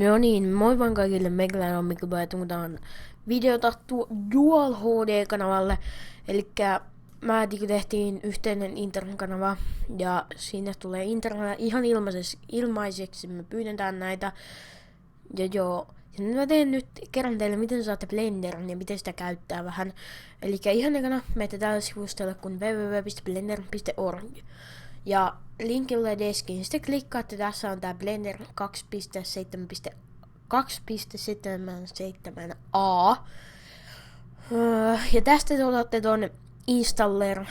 No niin, moi vaan kaikille, meikäläinen on Mikko ja tunnetaan videota Dual HD-kanavalle. Elikkä mä tehtiin yhteinen internet-kanava ja sinne tulee internet ihan ilmaiseksi, me pyydetään näitä. Ja joo, ja mä teen nyt kerran teille, miten saatte Blenderin ja miten sitä käyttää vähän. Elikkä ihan ekana menette tälle sivustolle kun www.blender.org. Ja linkillä deskiin sitten klikkaatte, tässä on tää Blender 2.77a. Ja tästä te otatte ton installer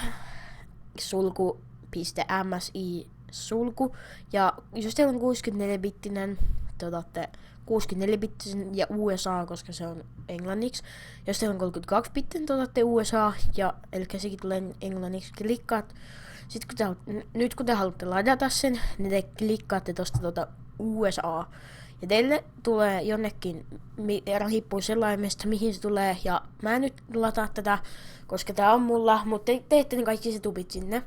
sulku.msi sulku. Ja jos teillä on 64-bittinen, te otatte 64-bittisen ja USA, koska se on englanniksi. Jos teillä on 32-bittinen, te otatte USA, ja eli sekin tulee englanniksi. Klikkaat. Sitten kun te haluatte ladata sen, niin te klikkaatte tosta USA. Ja teille tulee jonnekin, riippuu sellaimesta, mihin se tulee. Ja mä en nyt lataa tätä, koska tää on mulla, mutta te teette ne kaikki se tupit sinne.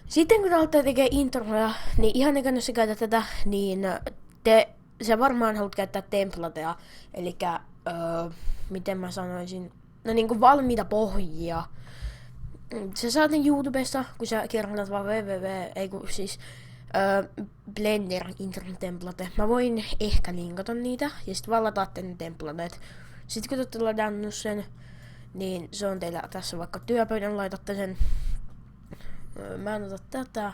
Sitten kun te aloittaa tekemään introja, niin ihan ekana jos käytät tätä, niin sä varmaan haluat käyttää templateja. Elikkä, miten mä sanoisin, no niinku valmiita pohjia. Sä saat ne YouTubesta, kun sä kirjoitat vaan Blender Internet Template. Mä voin ehkä linkata niitä ja sit vaan lataatte ne templateet. Sitten kun te olette ladannut sen, niin se on teillä tässä vaikka työpöydän, laitatte sen. Mä en ota tätä.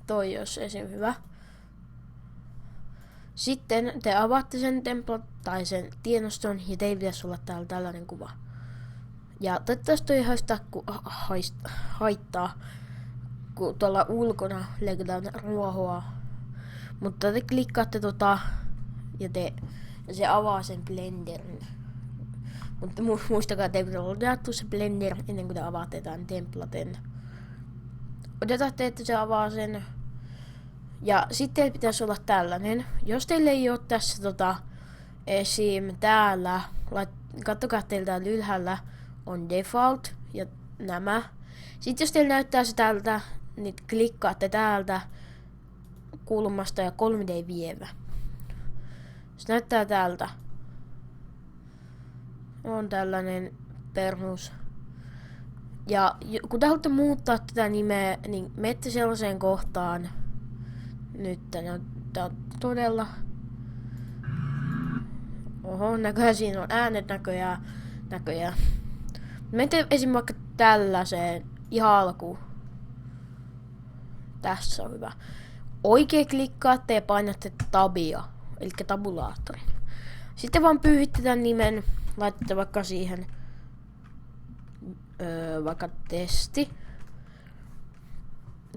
Toi jos esim. Hyvä. Sitten te avaatte sen template tai sen tienoston ja teillä pitäisi olla täällä tällainen kuva. Ja toivottavasti toi haittaa, kun tuolla ulkona leikataan ruohoa. Mutta te klikkaatte ja se avaa sen Blenderin. Mutta muistakaa, että teillä on ladattu se Blender ennen kuin te avaatte tämän templaten. Odotatte, että se avaa sen. Ja sitten teillä pitäisi olla tällainen. Jos teillä ei ole tässä esim. Täällä, kattokaa teillä täällä ylhäällä on default ja nämä. Sitten jos teillä näyttää se täältä, niin klikkaatte täältä kulmasta ja 3D-vievä. Se näyttää täältä. On tällainen perus. Ja kun te haluatte muuttaa tätä nimeä, niin menette sellaiseen kohtaan. Nyt tää on todella. Oho, näköjään siinä on äänet näköjään. Menette esim. Vaikka tällaiseen ihan alkuun. Tässä on hyvä. Oikein klikkaatte ja painatte tabia, eli tabulaattorin. Sitten vaan pyyhitte tämän nimen, laitatte vaikka siihen vaikka testi.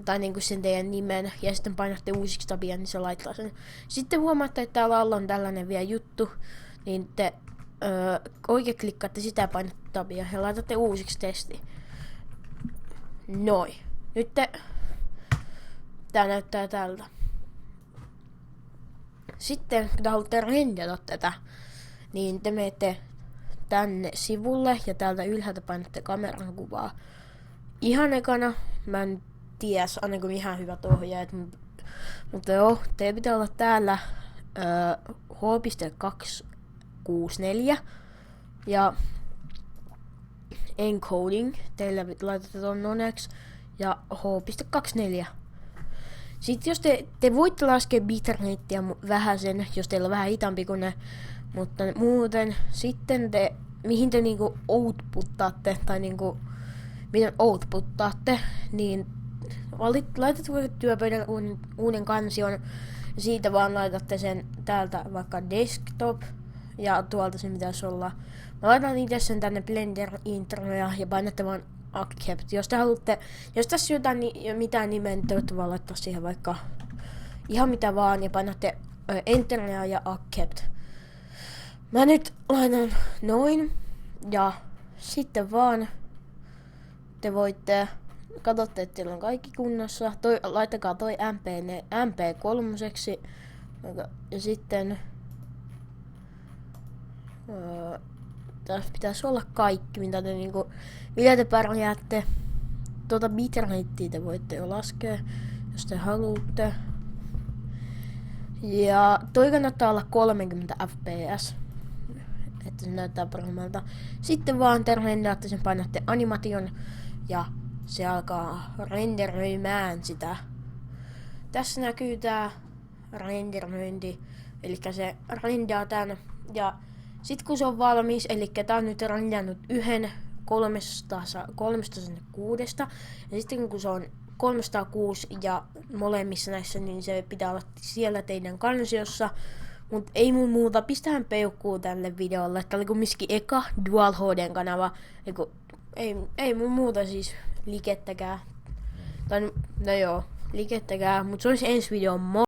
Tai niinku sen teidän nimen, ja sitten painatte uusiksi tabia, niin se laittaa sen. Sitten huomaatte, että täällä alla on tällainen vielä juttu, niin te oikein klikkaatte sitä ja painatte tabia ja laitatte uusiksi testi. Noin. Nyt tää näyttää tältä. Sitten kun te haluatte renderata tätä, niin te menette tänne sivulle ja täältä ylhäältä painatte kameran kuvaa. Ihan ekana, mä en tiedä, aina kun ihan hyvät ohjaajat, mutta joo, teillä pitää olla täällä H.264 ja encoding, teillä laitatte ton noneksi ja H.24. Sitten jos te voitte laskea bitratea vähän sen, jos teillä on vähän hitaampi kuin ne, mutta muuten sitten mihin te niinku outputtaatte tai niinku miten outputtaatte, niin laitatte vaikka työpöydän uuden kansion ja siitä vaan laitatte sen täältä vaikka desktop ja tuolta sen pitäisi olla. Mä laitan itse sen tänne Blender introja ja painatte vaan accept. Jos te haluatte, jos tässä jotain mitään nimeä, niin te voitte vaan laittaa siihen vaikka ihan mitä vaan ja painatte enteria ja accept. Mä nyt laitan noin ja sitten vaan te voitte katsotte, että teillä on kaikki kunnossa. Laittakaa toi MP3 ja sitten tässä pitäisi olla kaikki, mitä te pärjäätte. Bitratea te voitte jo laskea, jos te haluatte. Ja toi kannattaa olla 30 fps, että se näyttää paremmalta. Sitten vaan te renderaatte sen, painatte animation ja se alkaa renderöimään sitä. Tässä näkyy tää renderöinti, eli se rendaa tän. Ja sit kun se on valmis, eli tää on nyt rendannut yhden 306, ja sitten kun se on 306 ja molemmissa näissä, niin se pitää olla siellä teidän kansiossa. Mut ei mun muuta, pistähän peukkuu tälle videolle. Tää oli kumminkin eka Dual HD:n kanava. Ei mun muuta siis likettäkää. Tai no joo, likettäkää, mut se olisi ensi video.